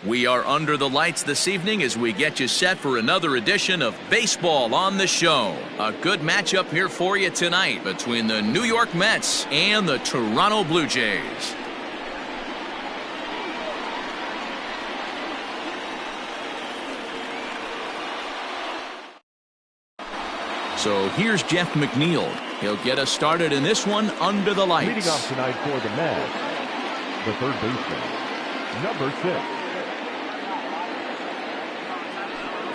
We are under the lights this evening as we get you set for another edition of Baseball on the Show. A good matchup here for you tonight between the New York Mets and the Toronto Blue Jays. So here's Jeff McNeil. He'll get us started in this one under the lights. Leading off tonight for the Mets, the third baseman, number 6.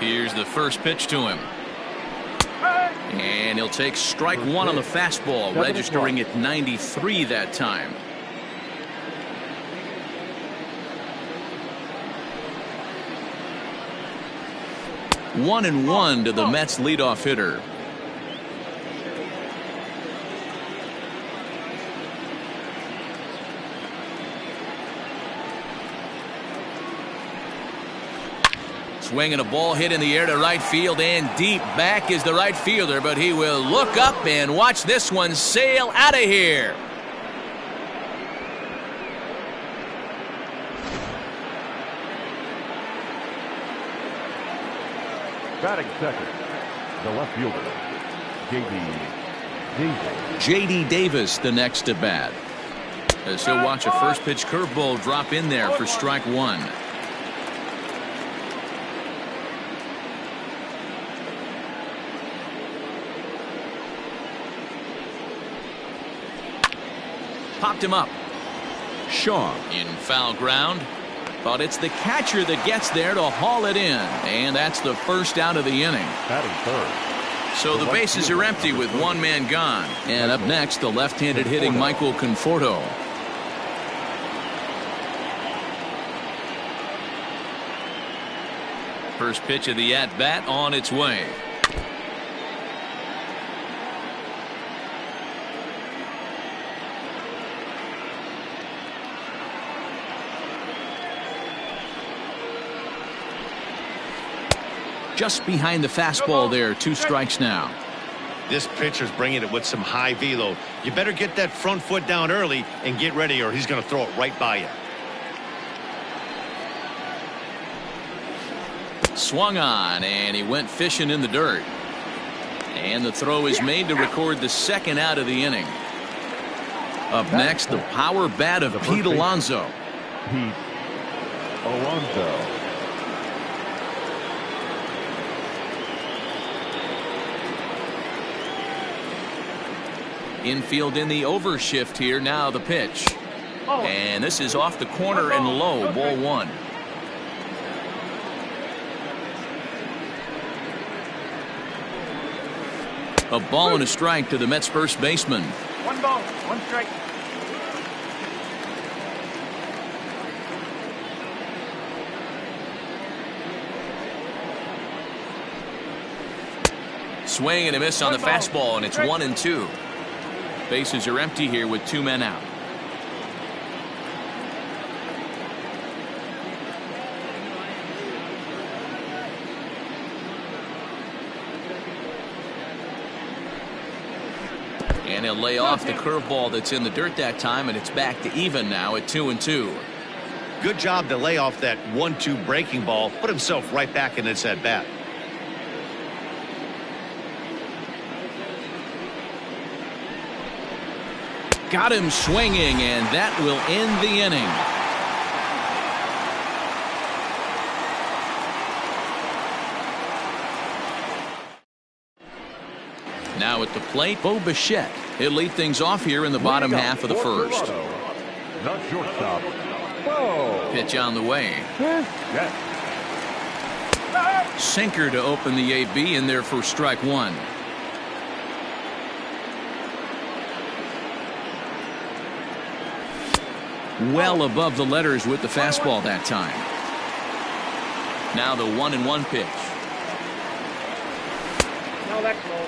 Here's the first pitch to him. And he'll take strike one on the fastball, registering at 93 that time. One and one to the Mets leadoff hitter. Swinging a ball hit in the air to right field, and deep back is the right fielder, but he will look up and watch this one sail out of here. Batting second, the left fielder, J.D. Davis. J.D. Davis the next to bat, as he'll watch a first pitch curveball drop in there for strike one. Popped him up. Shaw in foul ground, but it's the catcher that gets there to haul it in, and that's the first out of the inning. Batting third. So the bases are empty with one man gone. And up next, the left-handed hitting Michael Conforto. First pitch of the at-bat on its way. Just behind the fastball there, 2 strikes now. This pitcher's bringing it with some high velo. You better get that front foot down early and get ready, or he's going to throw it right by you. Swung on, and he went fishing in the dirt. And the throw is made to record the second out of the inning. Up next, the power bat of Pete Alonso. Pete Alonso. Infield in the overshift here. Now the pitch. And this is off the corner and low. Ball one. A ball and a strike to the Mets first baseman. 1 ball, 1 strike. Swing and a miss on the fastball, and it's 1-2. Bases are empty here with 2 men out. And he'll lay off the curveball that's in the dirt that time, and it's back to even now at 2-2. Good job to lay off that 1-2 breaking ball, put himself right back in its at bat. Got him swinging, and that will end the inning. Now at the plate, Bo Bichette. He'll lead things off here in the bottom half of the first. Not shortstop. Pitch on the way. Sinker to open the AB in there for strike one. Well above the letters with the fastball that time. Now the 1-1 pitch. No, that's low.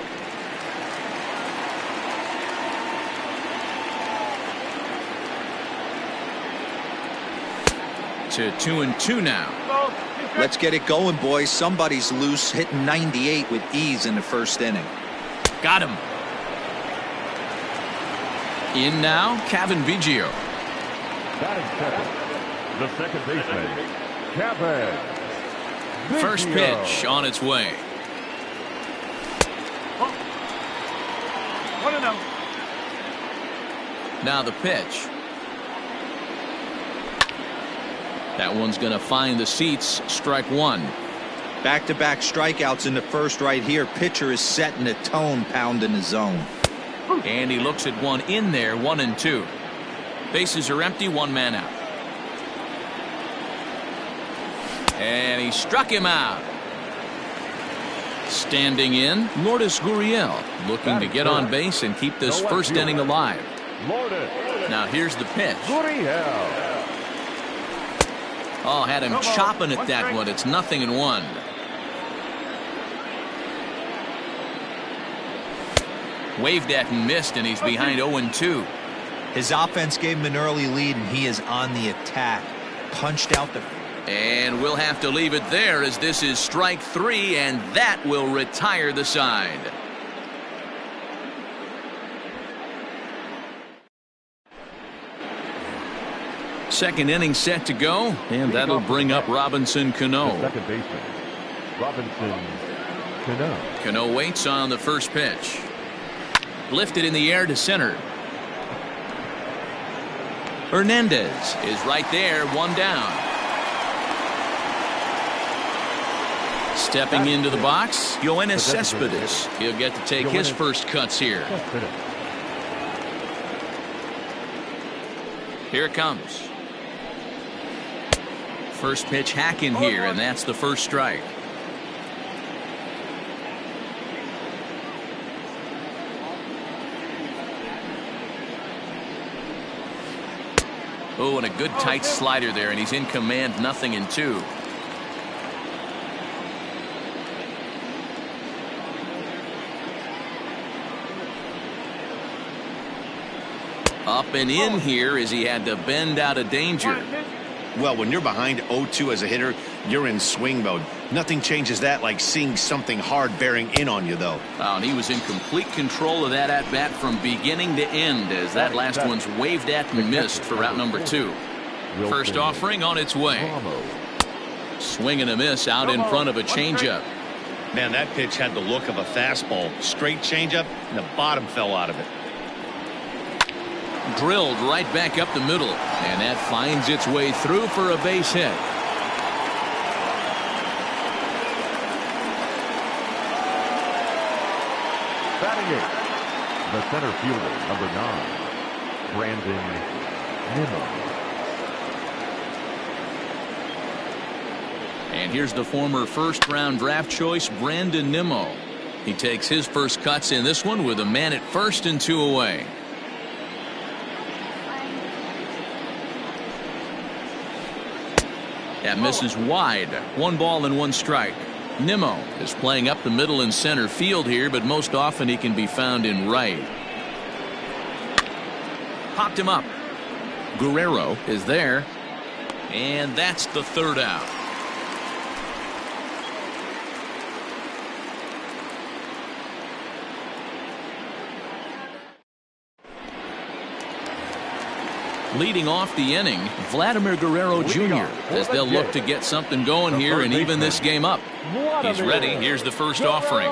To 2-2 now. Let's get it going, boys. Somebody's loose, hitting 98 with ease in the first inning. Got him. In now, Cavan Biggio. Batting second, the second baseman, Kevin. First pitch on its way. 1-0. Now the pitch. That one's going to find the seats. Strike one. Back-to-back strikeouts in the first right here. Pitcher is setting the tone, pounding the zone. And he looks at one in there, 1-2. Bases are empty, one man out. And he struck him out. Standing in, Lourdes Gurriel, looking to get on base and keep this first inning alive. Now here's the pitch. Oh, had him chopping at that one. It's 0-1. Waved at and missed, and he's behind 0-2. His offense gave him an early lead, and he is on the attack. Punched out the... And we'll have to leave it there, as this is strike three, and that will retire the side. Second inning set to go, and that'll bring up Robinson Cano. Second baseman, Robinson Cano. Cano waits on the first pitch. Lifted in the air to center. Hernandez is right there, one down. Stepping into the box, Yoenis Cespedes. He'll get to take his first cuts here. Here it comes. First pitch hack in here, and that's the first strike. Oh, and a good tight slider there, and he's in command, 0-2. Up and in here as he had to bend out of danger. Well, when you're behind 0-2 as a hitter, you're in swing mode. Nothing changes that like seeing something hard bearing in on you, though. Oh, and he was in complete control of that at-bat from beginning to end, as that last one's waved at and missed for route number 2. First offering on its way. Swing and a miss out in front of a changeup. Man, that pitch had the look of a fastball. Straight changeup, and the bottom fell out of it. Drilled right back up the middle, and that finds its way through for a base hit. Batting it, the center fielder, number 9, Brandon Nimmo. And here's the former first-round draft choice, Brandon Nimmo. He takes his first cuts in this one with a man at first and 2 away. That misses wide. 1 ball and 1 strike. Nimmo is playing up the middle and center field here, but most often he can be found in right. Popped him up. Guerrero is there. And that's the third out. Leading off the inning, Vladimir Guerrero Jr. as they'll look to get something going here and even this game up. He's ready. Here's the first offering.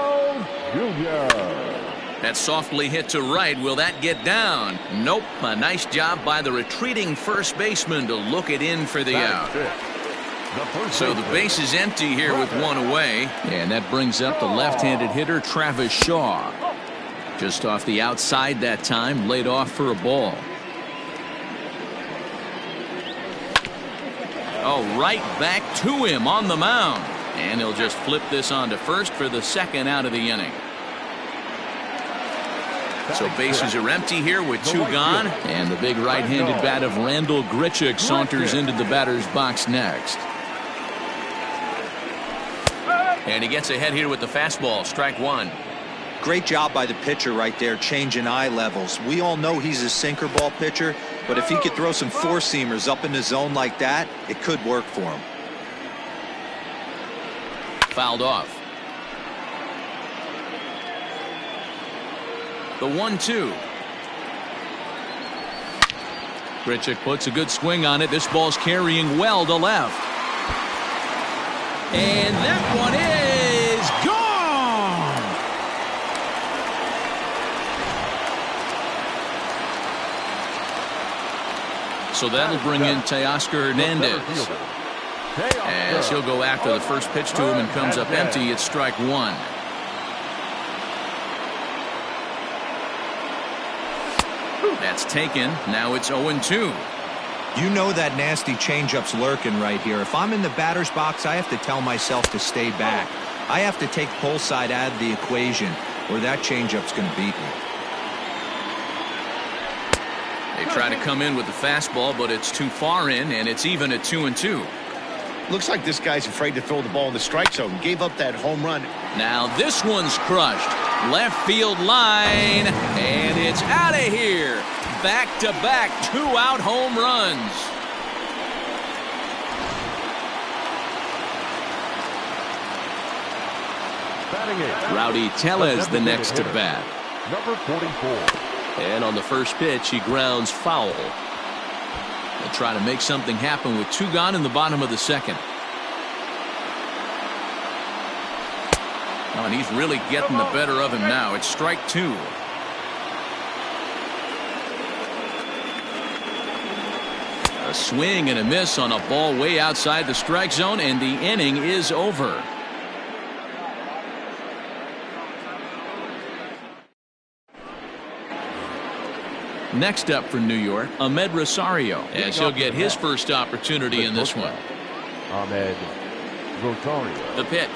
That softly hit to right. Will that get down? Nope. A nice job by the retreating first baseman to look it in for the out. So the base is empty here with 1 away. And that brings up the left-handed hitter Travis Shaw. Just off the outside that time, laid off for a ball. Oh, right back to him on the mound. And he'll just flip this on to first for the second out of the inning. So bases are empty here with 2 gone. And the big right-handed bat of Randal Grichuk saunters into the batter's box next. And he gets ahead here with the fastball. Strike 1. Great job by the pitcher right there, changing eye levels. We all know he's a sinker ball pitcher, but if he could throw some four-seamers up in the zone like that, it could work for him. Fouled off. The 1-2. Grichuk puts a good swing on it. This ball's carrying well to left. And that one is gone. So that'll bring in Teoscar Hernandez, as he'll go after the first pitch to him and comes up empty. It's strike one. That's taken. Now it's 0-2. You know that nasty changeup's lurking right here. If I'm in the batter's box, I have to tell myself to stay back. I have to take pull side out of the equation, or that changeup's going to beat me. They try to come in with the fastball, but it's too far in, and it's even at 2-2. Looks like this guy's afraid to throw the ball in the strike zone. Gave up that home run. Now this one's crushed. Left field line, and it's out of here. Back-to-back two-out home runs. Rowdy Tellez the next to bat. Number 44. And on the first pitch, he grounds foul. They'll try to make something happen with two gone in the bottom of the second. Oh, and he's really getting the better of him now. It's strike two. A swing and a miss on a ball way outside the strike zone, and the inning is over. Next up for New York, Ahmed Rosario, as he'll get his first opportunity in this one. Ahmed Rosario. The pitch.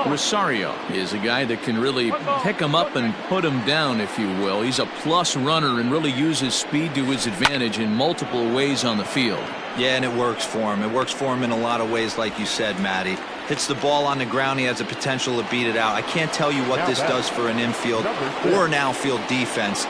Rosario is a guy that can really pick him up and put him down, if you will. He's a plus runner and really uses speed to his advantage in multiple ways on the field. Yeah, and it works for him. It works for him in a lot of ways, like you said, Matty. Hits the ball on the ground, he has the potential to beat it out. I can't tell you what this does for an infield or an outfield defense.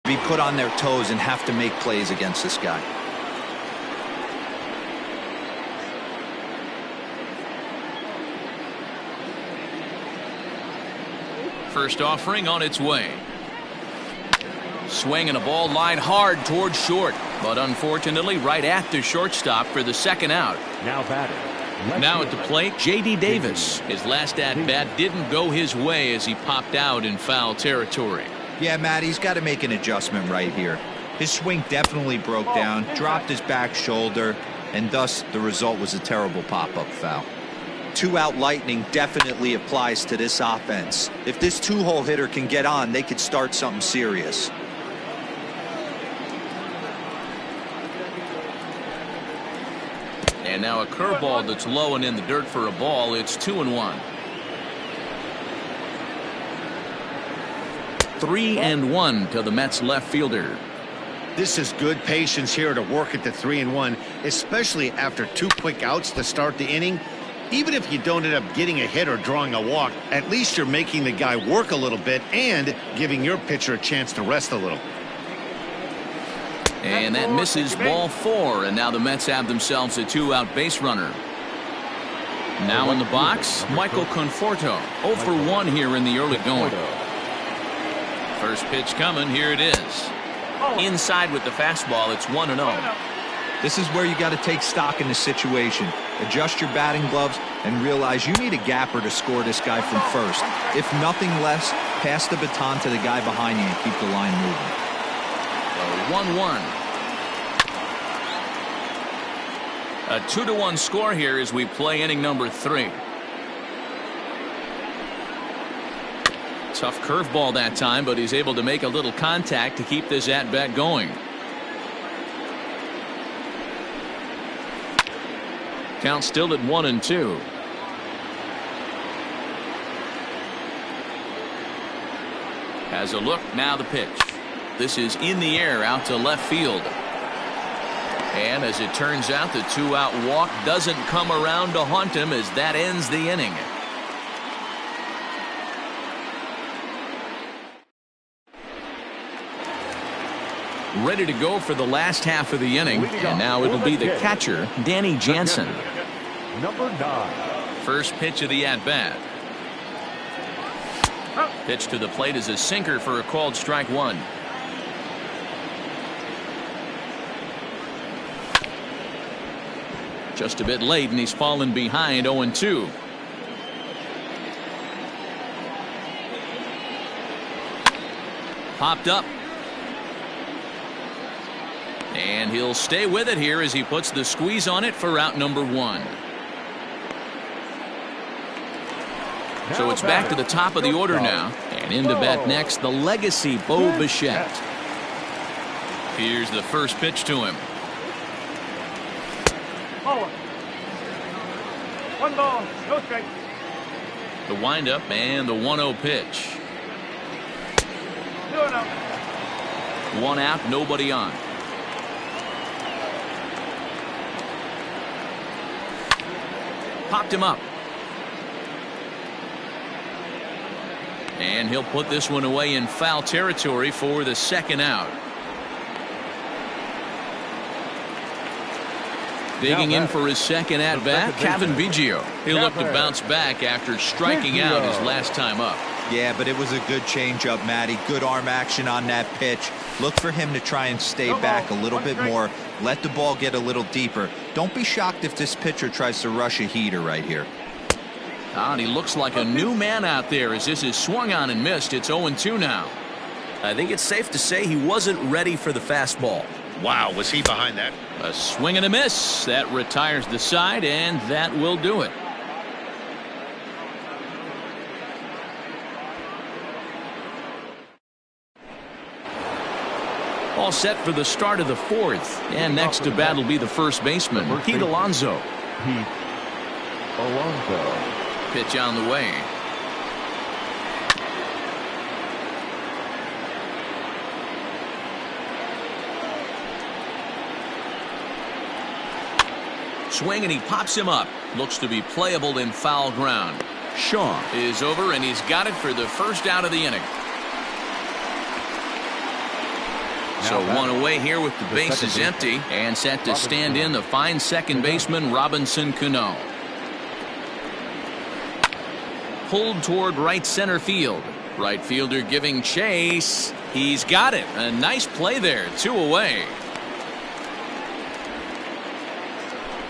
Be put on their toes and have to make plays against this guy. First offering on its way. Swinging a ball line hard towards short, but unfortunately right at the shortstop for the second out. Now batting. Now at the plate, J.D. Davis. His last at-bat didn't go his way as he popped out in foul territory. Yeah, Matt, he's got to make an adjustment right here. His swing definitely broke down, dropped his back shoulder, and thus the result was a terrible pop-up foul. Two-out lightning definitely applies to this offense. If this two-hole hitter can get on, they could start something serious. And now a curveball that's low and in the dirt for a ball. It's 2-1. 3-1 to the Mets left fielder. This is good patience here to work at the 3-1, especially after two quick outs to start the inning. Even if you don't end up getting a hit or drawing a walk, at least you're making the guy work a little bit and giving your pitcher a chance to rest a little. And that misses ball 4, and now the Mets have themselves a two-out base runner. Now in the box, Michael Conforto, 0 for 1 here in the early going. First pitch coming, here it is. Inside with the fastball, it's 1-0. This is where you got to take stock in the situation. Adjust your batting gloves and realize you need a gapper to score this guy from first. If nothing less, pass the baton to the guy behind you and keep the line moving. 1-1. A 2-1 score here as we play inning number 3. Tough curveball that time, but he's able to make a little contact to keep this at-bat going. Count still at 1-2. Has a look, now the pitch. This is in the air out to left field. And as it turns out, the 2-out walk doesn't come around to haunt him as that ends the inning. Ready to go for the last half of the inning, and now it'll be the catcher, Danny Jansen. Number 9. First pitch of the at-bat. Pitch to the plate is a sinker for a called strike one. Just a bit late, and he's fallen behind 0-2. Popped up. And he'll stay with it here as he puts the squeeze on it for out number 1. So it's back to the top of the order now. And in to bat next, the legacy Bo Bichette. Here's the first pitch to him. Ball. 1 ball, no strike. The windup and the 1-0 pitch. 2 out. 1 out, nobody on. Popped him up. And he'll put this one away in foul territory for the second out. Digging in for his second at-bat, Cavan Biggio. He'll look to bounce back after striking out his last time up. Yeah, but it was a good changeup, Matty. Good arm action on that pitch. Look for him to try and stay back a little bit more. Let the ball get a little deeper. Don't be shocked if this pitcher tries to rush a heater right here. And he looks like a new man out there as this is swung on and missed. It's 0-2 now. I think it's safe to say he wasn't ready for the fastball. Wow, was he behind that? A swing and a miss. That retires the side, and that will do it. All set for the start of the 4th. And next to bat will be the first baseman, Pete Alonso. Pete Alonso. Pitch on the way. Swing, and he pops him up. Looks to be playable in foul ground. Shaw is over, and he's got it for the first out of the inning. So 1 away here with the bases empty, and set to stand in the fine second baseman Robinson Cano. Pulled toward right center field. Right fielder giving chase. He's got it. A nice play there. 2 away.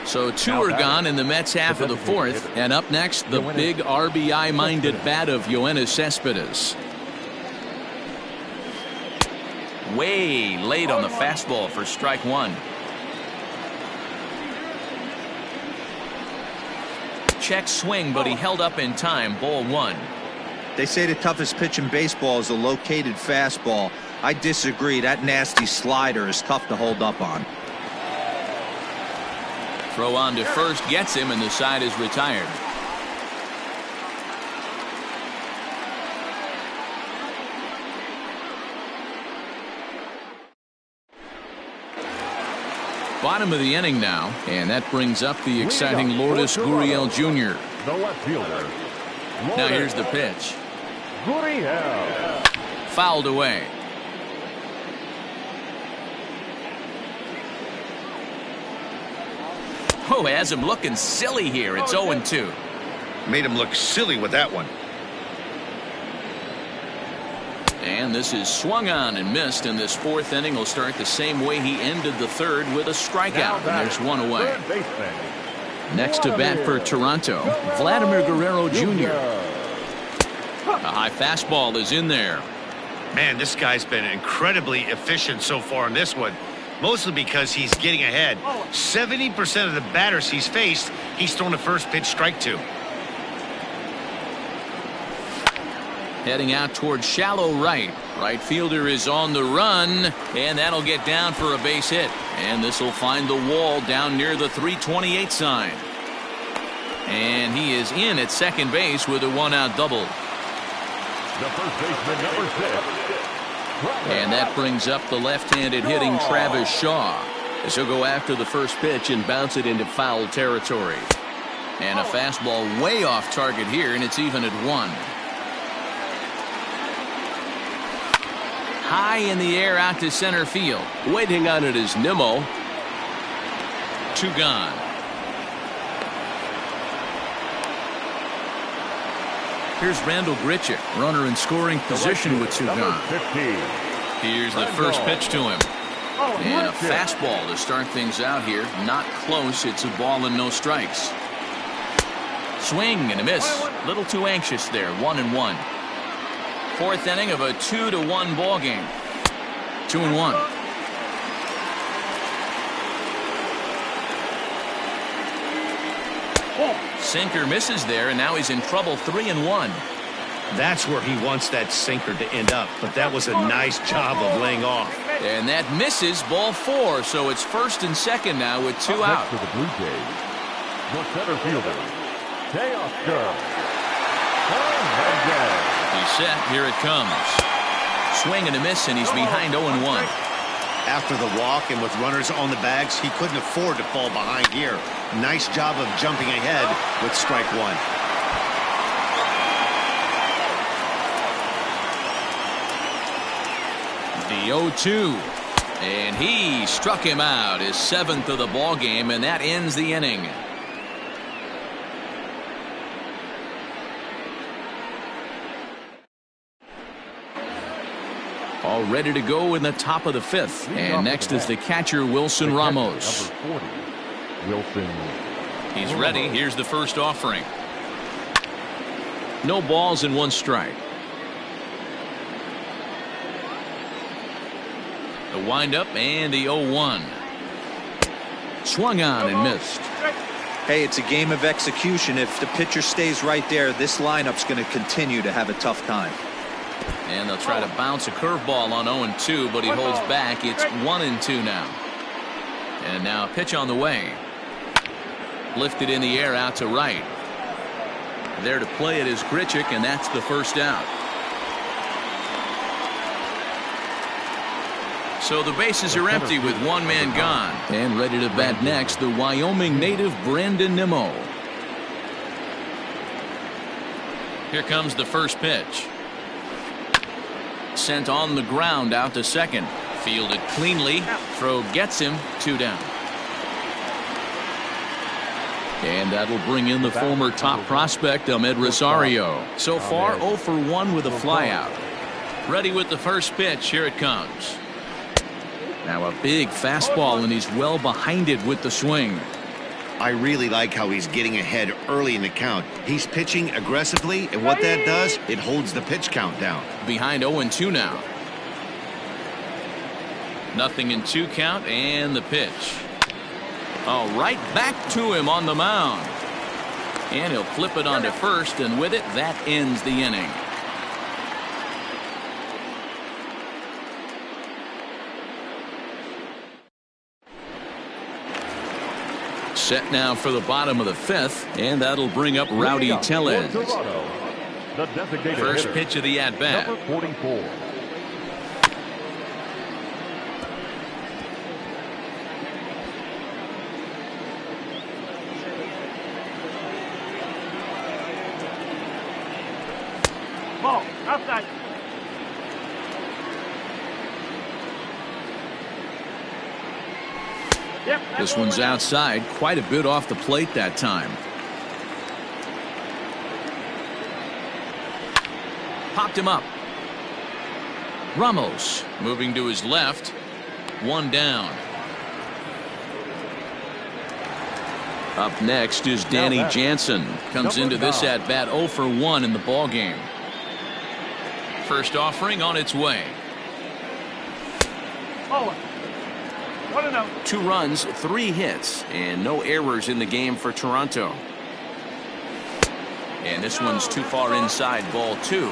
So 2 are gone in the Mets half of the 4th. And up next, the big RBI-minded bat of Yoenis Cespedes. Way late on the fastball for strike 1. Check swing, but he held up in time. Ball 1. They say the toughest pitch in baseball is a located fastball. I disagree. That nasty slider is tough to hold up on. Throw on to first gets him, and the side is retired. Bottom of the inning now, and that brings up the exciting Lourdes Gurriel Jr. The left fielder. Now here's the pitch. Gurriel. Fouled away. Oh, has him looking silly here. It's 0-2. Made him look silly with that one. And this is swung on and missed, and this 4th inning will start the same way he ended the 3rd with a strikeout, and there's 1 away. Next to bat for Toronto, Vladimir Guerrero Jr. A high fastball is in there. Man, this guy's been incredibly efficient so far in this one. Mostly because he's getting ahead. 70% of the batters he's faced, he's thrown a first pitch strike to. Heading out towards shallow right. Right fielder is on the run, and that'll get down for a base hit. And this will find the wall down near the 328 sign. And he is in at second base with a one-out double. The first baseman, number 6. And that brings up the left-handed hitting Travis Shaw, as he'll go after the first pitch and bounce it into foul territory. And a fastball way off target here, and it's even at 1. High in the air out to center field. Waiting on it is Nimmo. 2 gone. Here's Randall Grichuk, runner in scoring position with 2 gone. 15. Here's the first pitch to him. And a fastball to start things out here. Not close. It's a ball and no strikes. Swing and a miss. Little too anxious there. 1-1. 4th inning of a 2-1 ball game. 2-1. Sinker misses there, and now he's in trouble. 3-1. That's where he wants that sinker to end up, but that was a nice job of laying off. And that misses, ball 4, so it's 1st and 2nd now with 2 out. Next for the Blue Jays, the center fielder, Teoscar Hernandez. He's set. Here it comes. Swing and a miss, and he's behind 0-1. After the walk and with runners on the bags, he couldn't afford to fall behind here. Nice job of jumping ahead with strike 1. The 0-2. And he struck him out, his 7th of the ball game, and that ends the inning. All ready to go in the top of the 5th. And next is the catcher, Wilson Ramos. Number 40, Wilson. He's ready. Here's the first offering. No balls and 1 strike. The windup and the 0-1. Swung on and missed. Hey, it's a game of execution. If the pitcher stays right there, this lineup's going to continue to have a tough time. And they'll try to bounce a curveball on 0-2, but he holds back. It's 1-2 now. And now a pitch on the way. Lifted in the air out to right. There to play it is Grichuk, and that's the first out. So the bases are empty with 1 man gone. And ready to bat next, the Wyoming native Brandon Nimmo. Here comes the first pitch. Sent on the ground out to second. Fielded cleanly. Throw gets him. 2 down. And that'll bring in the former top prospect, Ahmed Rosario. So far, 0 for 1 with a flyout. Ready with the first pitch. Here it comes. Now a big fastball, and he's well behind it with the swing. I really like how he's getting ahead early in the count. He's pitching aggressively, and what that does, it holds the pitch count down. Behind 0-2 now. 0-2 count, and the pitch. Oh, right back to him on the mound. And he'll flip it onto first, and with it, that ends the inning. Set now for the bottom of the 5th, and that'll bring up Rowdy Tellez. First pitch of the at-bat. Number 44. Ball, outside. This one's outside, quite a bit off the plate that time. Popped him up. Ramos moving to his left. 1 down. Up next is Danny Jansen. Comes into this at bat 0 for 1 in the ball game. First offering on its way. Oh. 1-0. 2 runs, 3 hits, and no errors in the game for Toronto. And this one's too far inside, ball 2.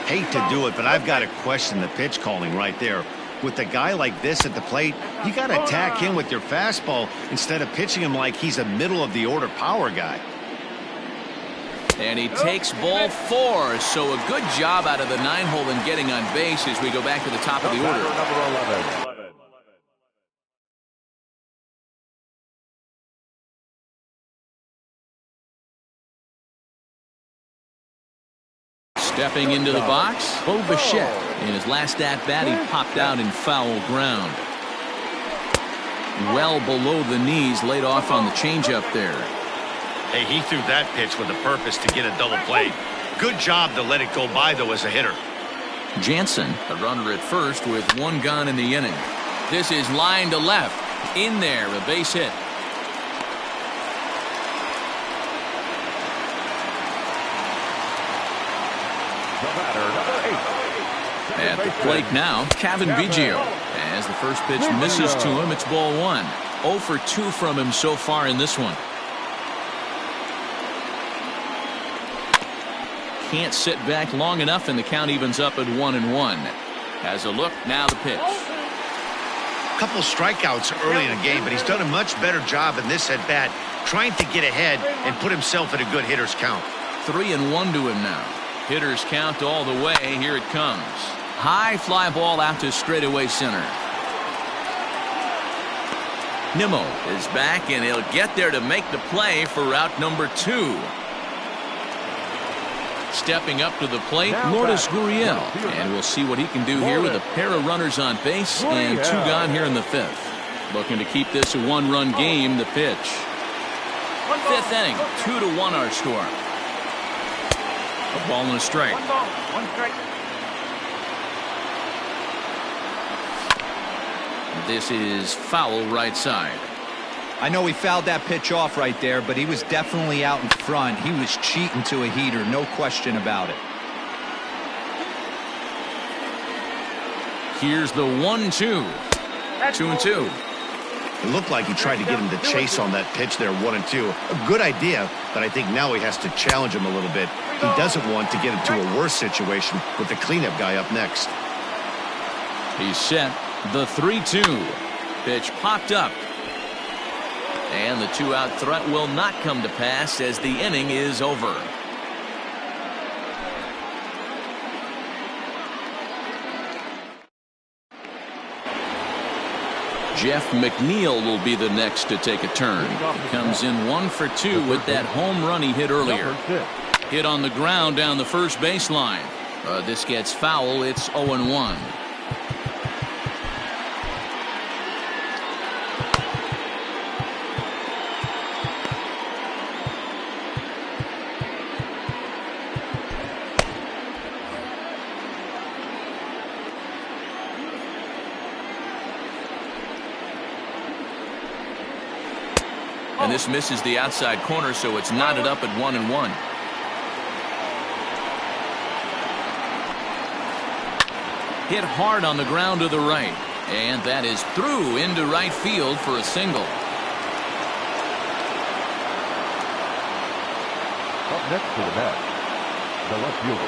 Hate to do it, but I've got to question the pitch calling right there. With a guy like this at the plate, you got to attack him with your fastball instead of pitching him like he's a middle of the order power guy. And he takes ball 4. So a good job out of the 9-hole in getting on base as we go back to the top of the order. Number 11. Stepping into the box, Bo Bichette. In his last at-bat, he popped out in foul ground. Well below the knees, laid off on the changeup there. Hey, he threw that pitch with a purpose to get a double play. Good job to let it go by, though, as a hitter. Jansen, a runner at first with 1 gone in the inning. This is line to left. In there, a base hit. The batter, number 8. At the plate now, Cavan Biggio. As the first pitch misses to him, it's ball 1. 0 for 2 from him so far in this one. Can't sit back long enough, and the count evens up at 1-1. Has a look, now the pitch. Couple strikeouts early in the game, but he's done a much better job in this at-bat, trying to get ahead and put himself in a good hitter's count. 3-1 to him now. Hitter's count all the way. Here it comes. High fly ball out to straightaway center. Nimmo is back, and he'll get there to make the play for out number 2. Stepping up to the plate, Lourdes Gurriel. And we'll see what he can do here with a pair of runners on base and 2 gone here in the 5th. Looking to keep this a 1-run game, the pitch. 5th inning, 2-1 our score. A ball and a strike. 1 ball, 1 strike. This is foul right side. I know he fouled that pitch off right there, but he was definitely out in front. He was cheating to a heater, no question about it. Here's the 1-2. 2-2. It looked like he tried to get him to chase on that pitch there, 1-2. A good idea, but I think now he has to challenge him a little bit. He doesn't want to get into a worse situation with the cleanup guy up next. He's set. The 3-2. Pitch popped up. And the 2-out threat will not come to pass as the inning is over. Jeff McNeil will be the next to take a turn. He comes in 1 for 2 with that home run he hit earlier. Hit on the ground down the first baseline. This gets foul. It's 0-1. And this misses the outside corner, so it's knotted up at 1-1. Hit hard on the ground to the right. And that is through into right field for a single. Up next to the bat, the left fielder,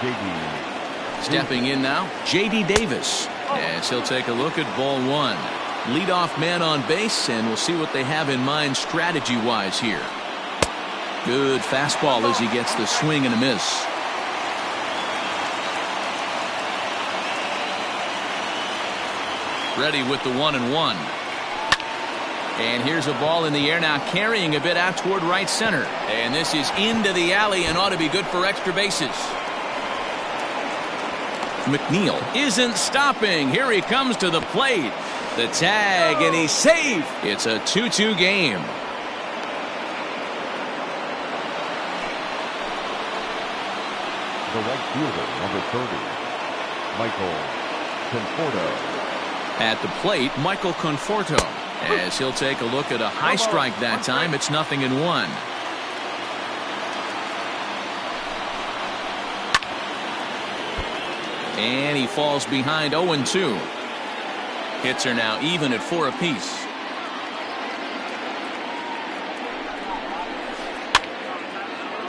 J.D. Stepping in now, J.D. Davis. As he'll take a look at ball 1. Leadoff man on base, and we'll see what they have in mind strategy-wise here. Good fastball as he gets the swing and a miss. Ready with the 1-1. And here's a ball in the air now, carrying a bit out toward right center. And this is into the alley and ought to be good for extra bases. McNeil isn't stopping. Here he comes to the plate. The tag, and he's safe. It's a 2-2 game. The right fielder, number 30, Michael Conforto. At the plate, Michael Conforto. As he'll take a look at a high strike that time, it's 0-1. And he falls behind 0-2. Hits are now even at 4 apiece.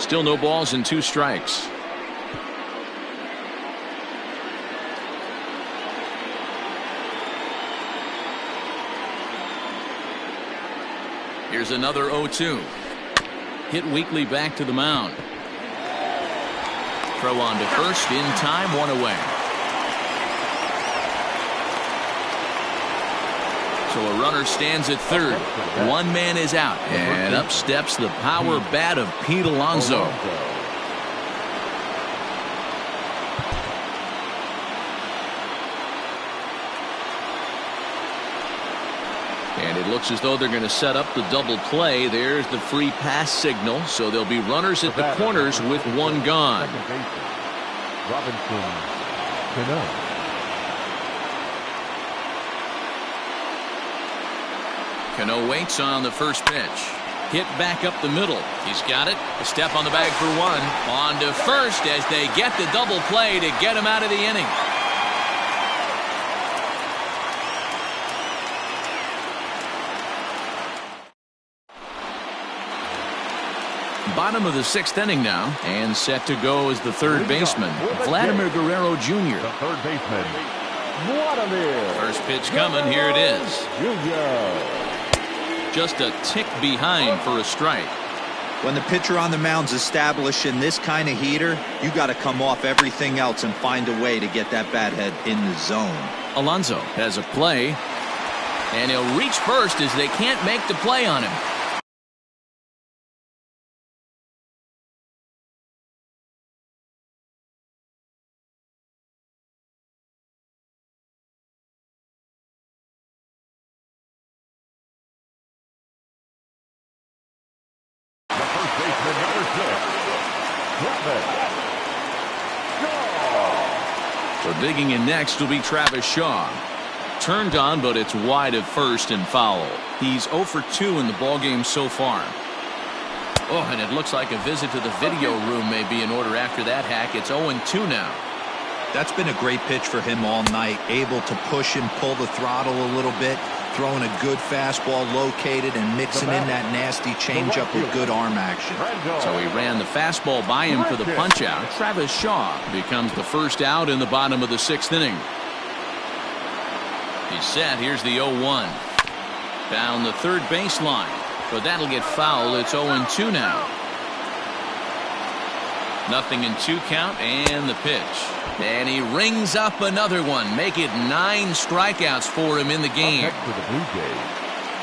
Still no balls and 2 strikes. Here's another 0-2. hit weakly back to the mound. Throw on to first in time, one away. So a runner stands at third. One man is out. And up steps the power bat of Pete Alonso. And it looks as though they're going to set up the double play. There's the free pass signal. So there'll be runners at the corners with one gone. Robinson Cano. Cano waits on the first pitch. Hit back up the middle. He's got it. A step on the bag for one. On to first as they get the double play to get him out of the inning. Bottom of the sixth inning now, and set to go is the third baseman, Vladimir Guerrero Jr. The third baseman, Vladimir. First pitch coming. Here it is. Jr. Just a tick behind for a strike. When the pitcher on the mound's establishing this kind of heater, you got to come off everything else and find a way to get that bat head in the zone. Alonso has a play, and he'll reach first as they can't make the play on him. So digging in next will be Travis Shaw. Turned on, but it's wide of first and foul. He's 0 for 2 in the ballgame so far. Oh, and it looks like a visit to the video room may be in order after that hack. It's 0-2 now. That's been a great pitch for him all night. Able to push and pull the throttle a little bit. Throwing a good fastball located and mixing in that nasty changeup with good arm action. So he ran the fastball by him for the punch out. Travis Shaw becomes the first out in the bottom of the sixth inning. He's set. Here's the 0-1. Down the third baseline. But that'll get fouled. It's 0-2 now. Nothing in 2 count and the pitch. And he rings up another one. Make it 9 strikeouts for him in the game.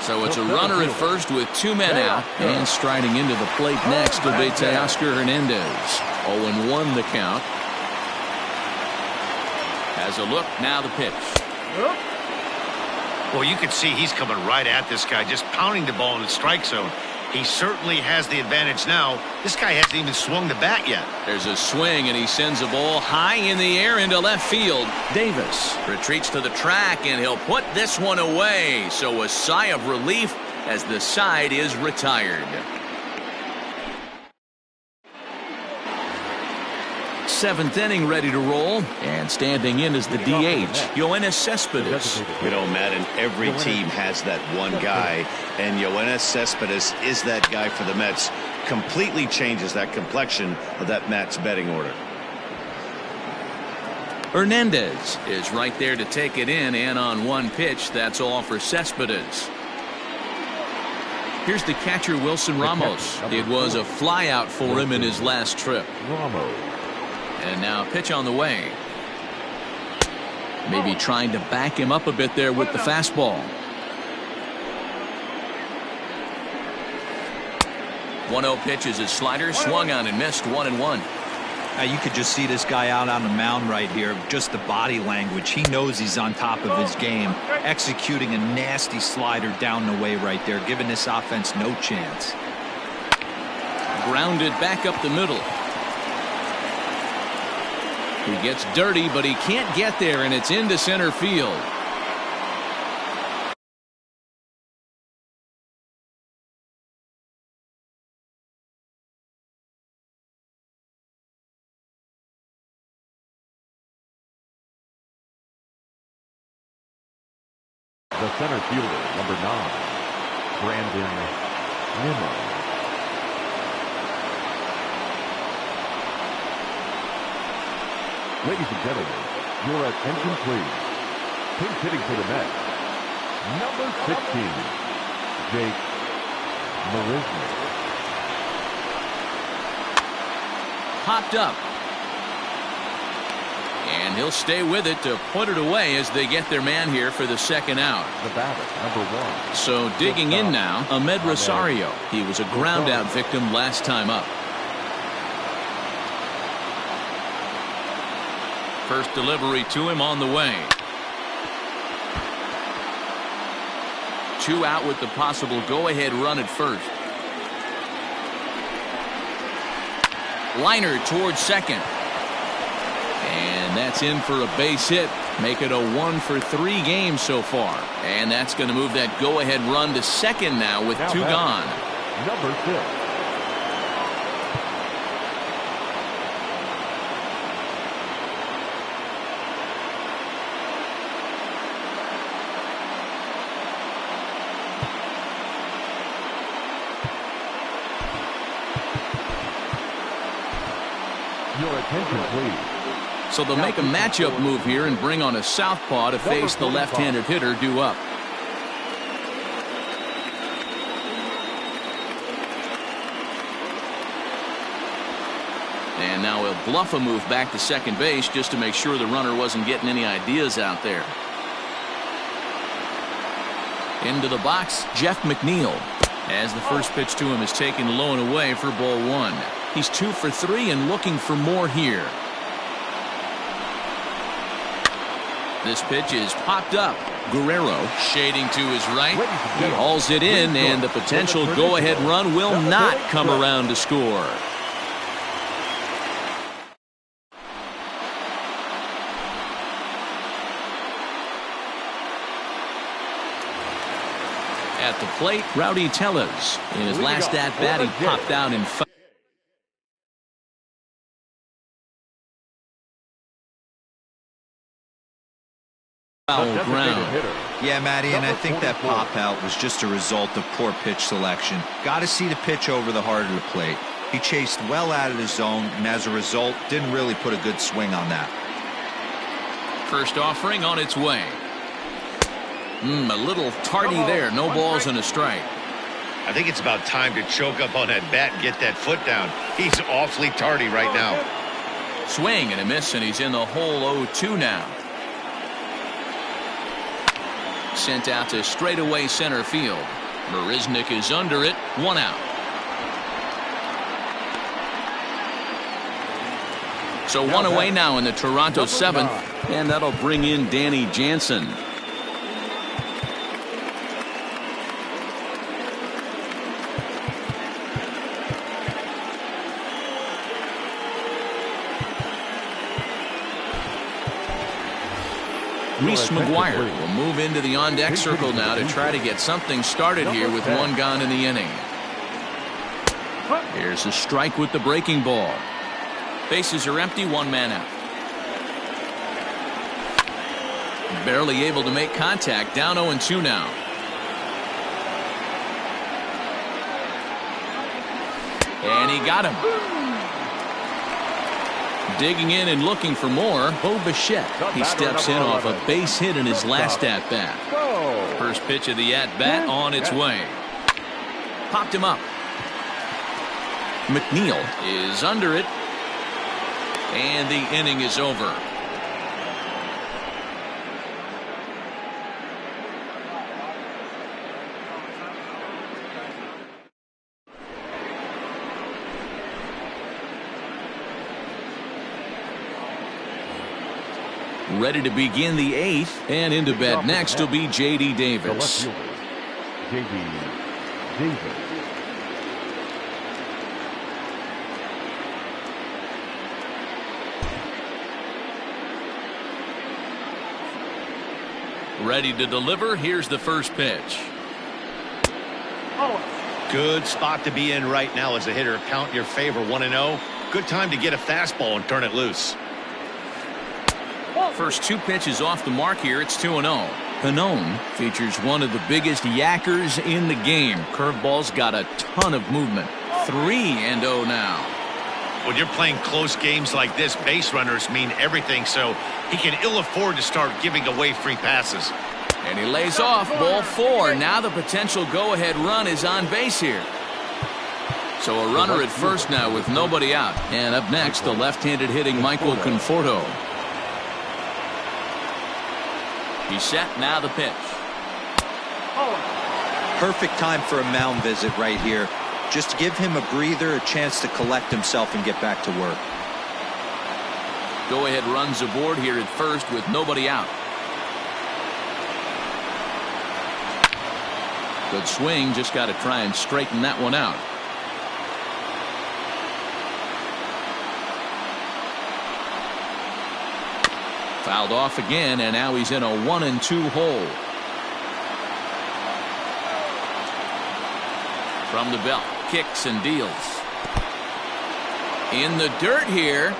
So it's a runner at first with 2 men out. And striding into the plate next will be Teoscar Hernandez. 0-1 the count. Has a look. Now the pitch. Well, you can see he's coming right at this guy, just pounding the ball in the strike zone. He certainly has the advantage now. This guy hasn't even swung the bat yet. There's a swing, and he sends a ball high in the air into left field. Davis retreats to the track, and he'll put this one away. So a sigh of relief as the side is retired. 7th inning ready to roll, and standing in is the DH, Yoenis Cespedes. You know, Madden, every team has that one guy, and Yoenis Cespedes is that guy for the Mets. Completely changes that complexion of that Mets betting order. Hernandez is right there to take it in, and on one pitch, that's all for Cespedes. Here's the catcher, Wilson Ramos. It was a flyout for him in his last trip. And now a pitch on the way. Maybe trying to back him up a bit there with the fastball. 1-0 pitch is his slider, swung on and missed. 1-1. Now you could just see this guy out on the mound right here. Just the body language. He knows he's on top of his game. Executing a nasty slider down the way right there, giving this offense no chance. Grounded back up the middle. He gets dirty, but he can't get there, and it's into center field. The center fielder, number 9, Brandon Nimmo. Ladies and gentlemen, your attention please. Pinch hitting for the Mets, number 16, Jake Marisnick. popped up. And he'll stay with it to put it away as they get their man here for the second out. The batter, number 1. So digging in now, Ahmed Rosario. He was a ground out victim last time up. First delivery to him on the way. 2 out with the possible go-ahead run at first. Liner towards second. And that's in for a base hit. Make it a 1-for-3 game so far. And that's going to move that go-ahead run to second now with 2 gone. Number 6. Your attention, please. So they'll make a matchup move here and bring on a southpaw to face the left-handed hitter due up. And now he'll bluff a move back to second base just to make sure the runner wasn't getting any ideas out there. Into the box, Jeff McNeil. As the first pitch to him is taken low and away for ball 1. He's 2 for 3 and looking for more here. This pitch is popped up. Guerrero shading to his right. He hauls it in, and the potential go-ahead run will not come around to score. At the plate, Rowdy Tellez. In his last at-bat, he popped out in foul ground. Yeah, Matty, and I think that pop out was just a result of poor pitch selection. Got to see the pitch over the heart of the plate. He chased well out of the zone, and as a result, didn't really put a good swing on that. First offering on its way. A little tardy there. No balls and a strike. I think it's about time to choke up on that bat and get that foot down. He's awfully tardy right now. Swing and a miss, and he's in the hole 0-2 now. Sent out to straightaway center field. Marisnick is under it. 1 out. So 1 away now in the Toronto 7th, and that'll bring in Danny Jansen. Reese McGuire will move into the on-deck circle now to try to get something started here with 1 gone in the inning. Here's a strike with the breaking ball. Bases are empty, 1 man out. Barely able to make contact, down 0-2 now. And he got him. Digging in and looking for more, Bo Bichette. He steps in off a base hit in his last at-bat. First pitch of the at-bat on its way. Popped him up. McNeil is under it. And the inning is over. Ready to begin the 8th, and into bed next will be J.D. Davis. J.D. Davis. Ready to deliver. Here's the first pitch. Good spot to be in right now as a hitter. Count in your favor, 1-0. Good time to get a fastball and turn it loose. First 2 pitches off the mark here. It's 2-0. Pannone features one of the biggest yackers in the game. Curveball's got a ton of movement. 3-0 now. When you're playing close games like this, base runners mean everything, so he can ill afford to start giving away free passes. And he lays off ball 4. Now the potential go-ahead run is on base here. So a runner at first now with nobody out. And up next, the left-handed hitting Michael Conforto. He's set, now the pitch. Perfect time for a mound visit right here. Just give him a breather, a chance to collect himself and get back to work. Go-ahead runs aboard here at first with nobody out. Good swing, just got to try and straighten that one out. Fouled off again, and now he's in a 1-2 hole. From the belt, kicks and deals. In the dirt here,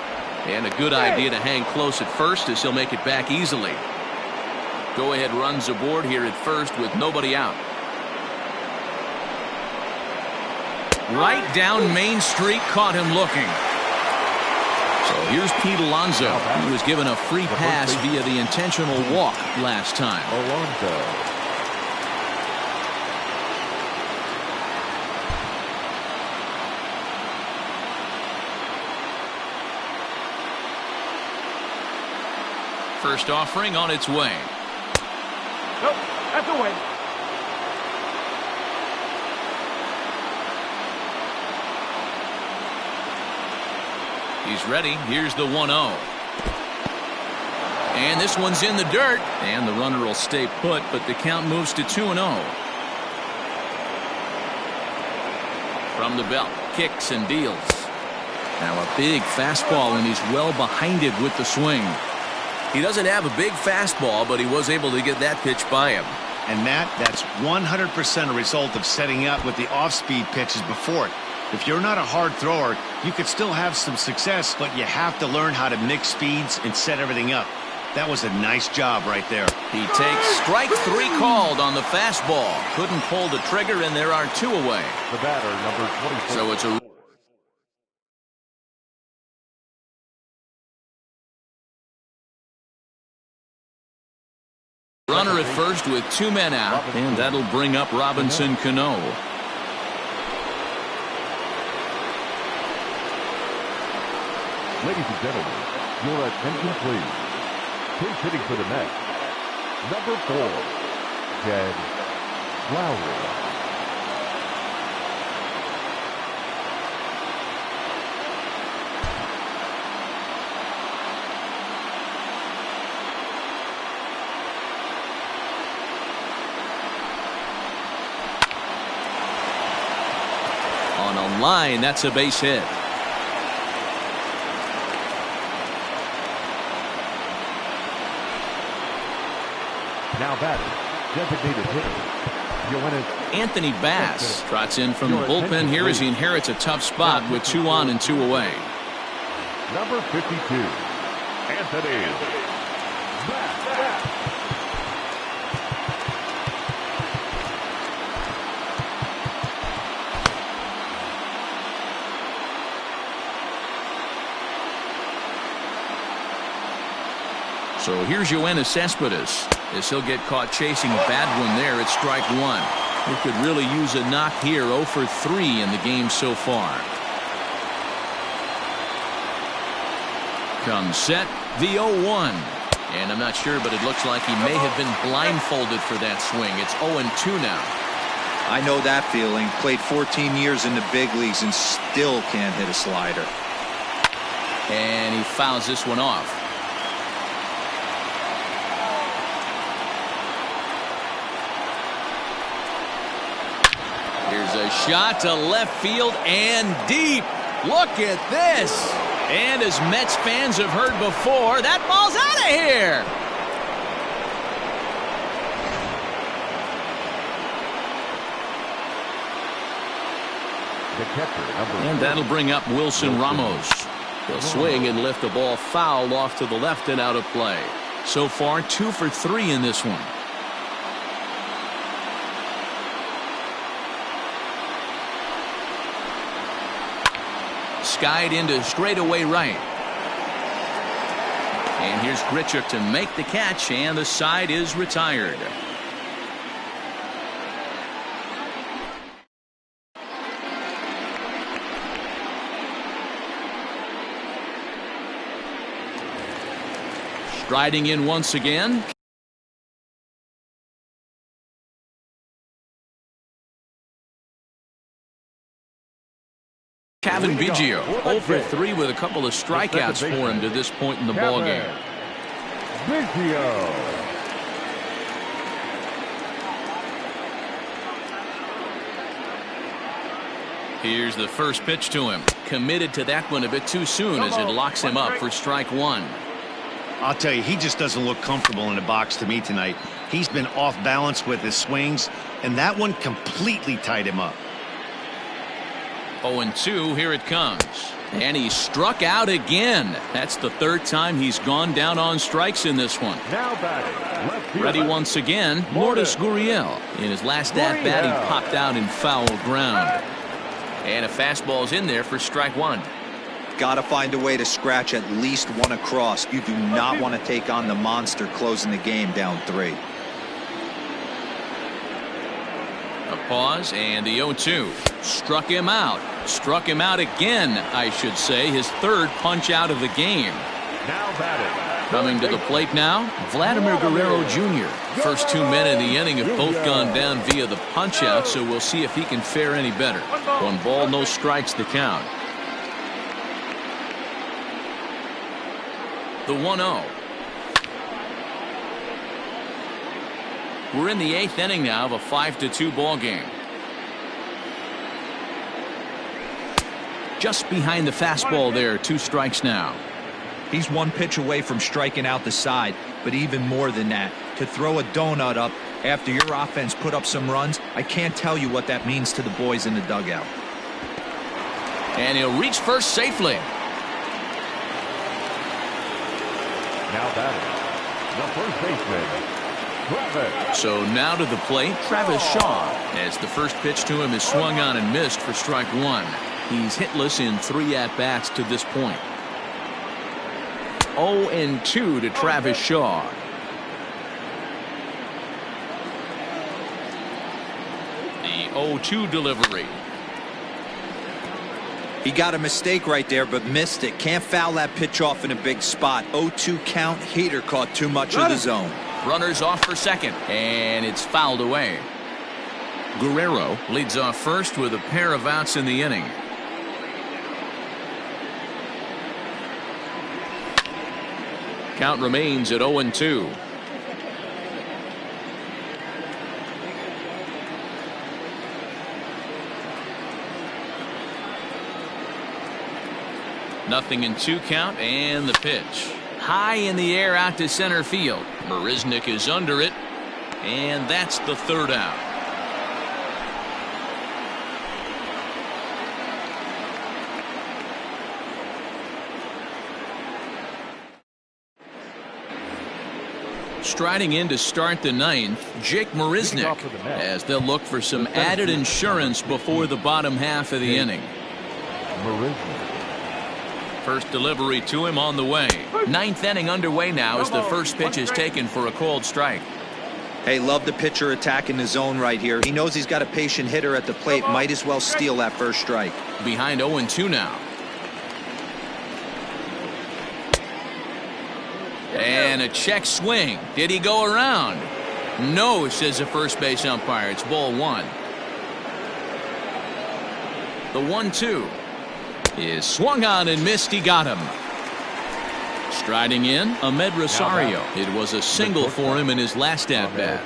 and a good idea to hang close at first as he'll make it back easily. Go-ahead runs aboard here at first with nobody out. Right down Main Street, caught him looking. So here's Pete Alonso. He was given a free pass via the intentional walk last time. Alonso. First offering on its way. Nope, that's away. He's ready. Here's the 1-0. And this one's in the dirt. And the runner will stay put, but the count moves to 2-0. From the belt, kicks and deals. Now a big fastball, and he's well behind it with the swing. He doesn't have a big fastball, but he was able to get that pitch by him. And Matt, that's 100% a result of setting up with the off-speed pitches before it. If you're not a hard thrower, you could still have some success, but you have to learn how to mix speeds and set everything up. That was a nice job right there. He takes strike 3 called on the fastball. Couldn't pull the trigger, and there are 2 away. The batter, number 24. So it's a runner at first with 2 men out, and that'll bring up Robinson Cano. Ladies and gentlemen, your attention please. Pinch hitting for the Mets, number 4, Jed Lowry. On a line, that's a base hit. Now batting, designated hitter, Anthony Bass trots in from the bullpen here as he inherits a tough spot with 2 on and 2 away. number 52, Anthony Bass. So here's Yoenis Cespedes as he'll get caught chasing a bad one there at strike 1. He could really use a knock here. 0 for 3 in the game so far. Comes set, the 0-1. And I'm not sure, but it looks like he may have been blindfolded for that swing. It's 0-2 now. I know that feeling. Played 14 years in the big leagues and still can't hit a slider. And he fouls this one off. Here's a shot to left field and deep. Look at this. And as Mets fans have heard before, that ball's out of here. The catcher, And that'll bring up Wilson Ramos. He'll swing and lift the ball foul off to the left and out of play. So far, 2 for 3 in this one. Skied into straightaway right. And here's Grichuk to make the catch, and the side is retired. Striding in once again. Cavan Biggio, 0 for 3 with a couple of strikeouts for him to this point in the ballgame. Biggio. Here's the first pitch to him. Committed to that one a bit too soon as it locks him up for strike one. I'll tell you, he just doesn't look comfortable in the box to me tonight. He's been off balance with his swings, and that one completely tied him up. 0-2, here it comes. And he struck out again. That's the third time he's gone down on strikes in this one. Now batting, left fielder. Ready once again, Lourdes Gurriel. In his last at-bat, he popped out in foul ground. And a fastball's in there for strike one. Got to find a way to scratch at least one across. You do not want to take on the monster closing the game down 3. A pause and the 0-2. Struck him out. Struck him out again, I should say. His third punch out of the game. Now batting. Coming to the plate now, Vladimir Guerrero Jr. First 2 men in the inning have both gone down via the punch out, so we'll see if he can fare any better. 1 ball, no strikes to count. The 1-0. We're in the 8th inning now of a 5-2 ball game. Just behind the fastball there, 2 strikes now. He's 1 pitch away from striking out the side, but even more than that, to throw a donut up after your offense put up some runs, I can't tell you what that means to the boys in the dugout. And he'll reach first safely. Now batting, the first baseman, Travis. So now to the plate, Travis Shaw, as the first pitch to him is swung on and missed for strike one. He's hitless in 3 at-bats to this point. 0-2 to Travis Shaw. The 0-2 delivery. He got a mistake right there, but missed it. Can't foul that pitch off in a big spot. 0-2 count. Heater caught too much of the zone. Runners off for second, and it's fouled away. Guerrero leads off first with a pair of outs in the inning. Count remains at 0-2. Nothing in 2 count, and the pitch. High in the air out to center field. Marisnick is under it, and that's the 3rd out. Striding in to start the 9th, Jake Marisnick, as they'll look for some added insurance before the bottom half of the inning. Marisnick. First delivery to him on the way. 9th inning underway now as the first pitch is taken for a called strike. Hey, love the pitcher attacking the zone right here. He knows he's got a patient hitter at the plate. Might as well steal that first strike. Behind 0-2 now. And a check swing. Did he go around? No, says the first base umpire. It's ball 1. The 1-2 is swung on and missed. He got him. Striding in, Ahmed Rosario. It was a single for him in his last at-bat.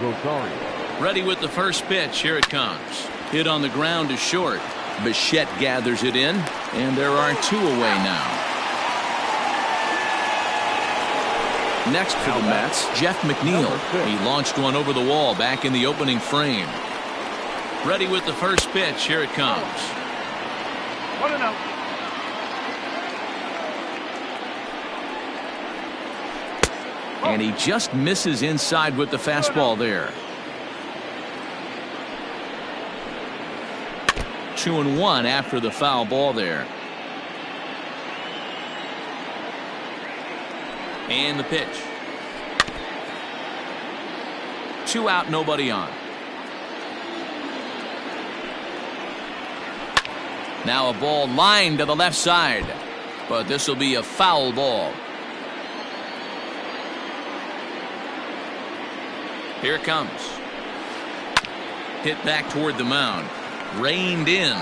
Rosario. Ready with the first pitch. Here it comes. Hit on the ground to short. Bichette gathers it in, and there are 2 away now. Next for the Mets, Jeff McNeil. He launched one over the wall back in the opening frame. Ready with the first pitch. Here it comes. 1-0. And he just misses inside with the fastball there. 2-1 after the foul ball there. And the pitch. 2 out, nobody on. Now a ball lined to the left side, but this will be a foul ball. Here it comes. Hit back toward the mound. Reined in.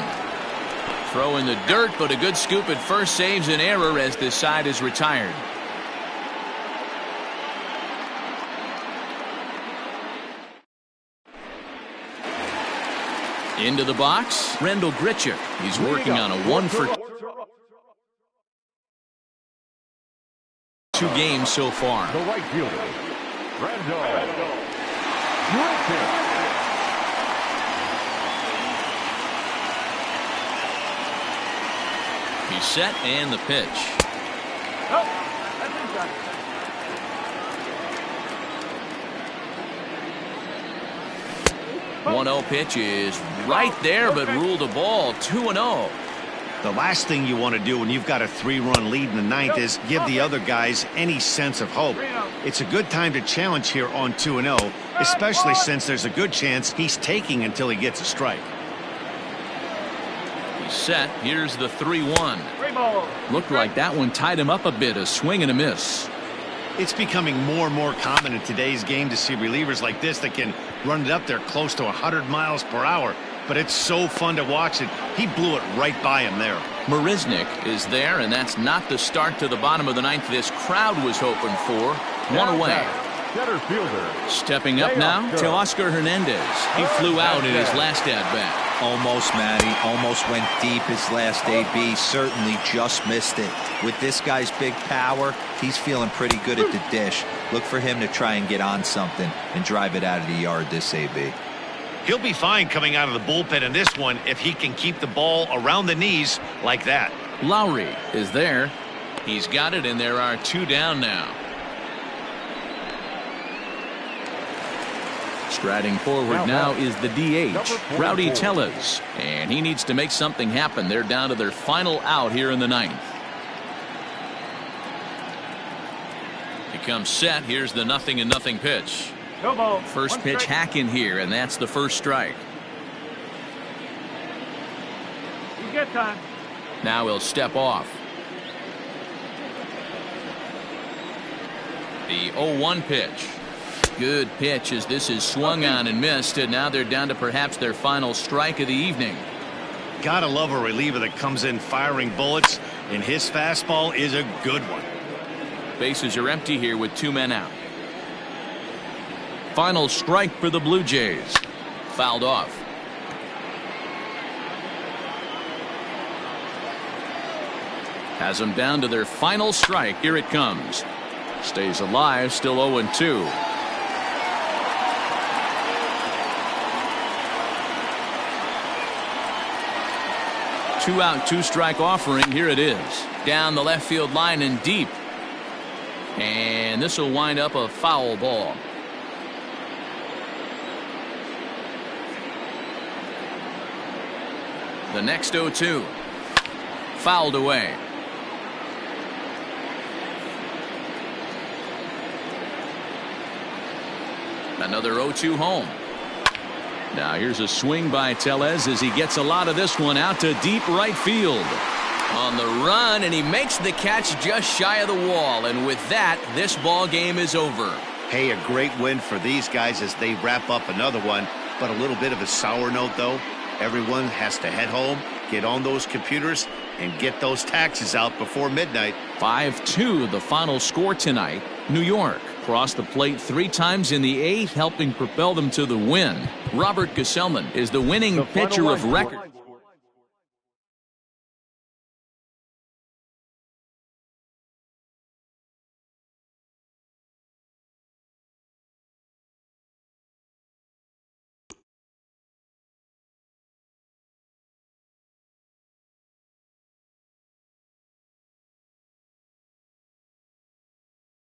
Throw in the dirt, but a good scoop at first saves an error as this side is retired. Into the box, Rendell Grichuk. He's working on a 1-for-2 games so far. The right fielder, Rendell Grichuk. He's set and the pitch. Oh, that's inside. 1-0 pitch is right there, but ruled a ball. 2-0. The last thing you want to do when you've got a 3-run lead in the ninth is give the other guys any sense of hope. It's a good time to challenge here on 2-0, especially since there's a good chance he's taking until he gets a strike. He's set. Here's the 3-1. 3 balls. Looked like that one tied him up a bit. A swing and a miss. It's becoming more and more common in today's game to see relievers like this that can run it up there close to 100 miles per hour. But it's so fun to watch it. He blew it right by him there. Marisnik is there, and that's not the start to the bottom of the ninth this crowd was hoping for. One away. Center fielder. Stepping up now to Oscar Hernandez. He flew out in his last at-bat. Almost, Matty. Almost went deep his last AB. Certainly just missed it. With this guy's big power, he's feeling pretty good at the dish. Look for him to try and get on something and drive it out of the yard this AB. He'll be fine coming out of the bullpen in this one if he can keep the ball around the knees like that. Lowry is there. He's got it, and there are 2 down now. Striding forward now is the DH, Rowdy Tellez, and he needs to make something happen. They're down to their final out here in the ninth. He comes set. Here's the 0-0 pitch. No ball. First pitch hack in here, and that's the first strike. You get time. Now he'll step off. The 0-1 pitch. Good pitch as this is swung on and missed, and now they're down to perhaps their final strike of the evening. Gotta love a reliever that comes in firing bullets, and his fastball is a good one. Bases are empty here with 2 men out. Final strike for the Blue Jays. Fouled off. Has them down to their final strike. Here it comes. Stays alive, still 0-2. Two out, 2 strike offering. Here it is. Down the left field line and deep. And this will wind up a foul ball. The next 0-2. Fouled away. Another 0-2 home. Now here's a swing by Tellez as he gets a lot of this one out to deep right field. On the run, and he makes the catch just shy of the wall. And with that, this ball game is over. Hey, a great win for these guys as they wrap up another one. But a little bit of a sour note, though. Everyone has to head home, get on those computers, and get those taxes out before midnight. 5-2 the final score tonight. New York crossed the plate 3 times in the 8th, helping propel them to the win. Robert Gesellman is the winning pitcher of record.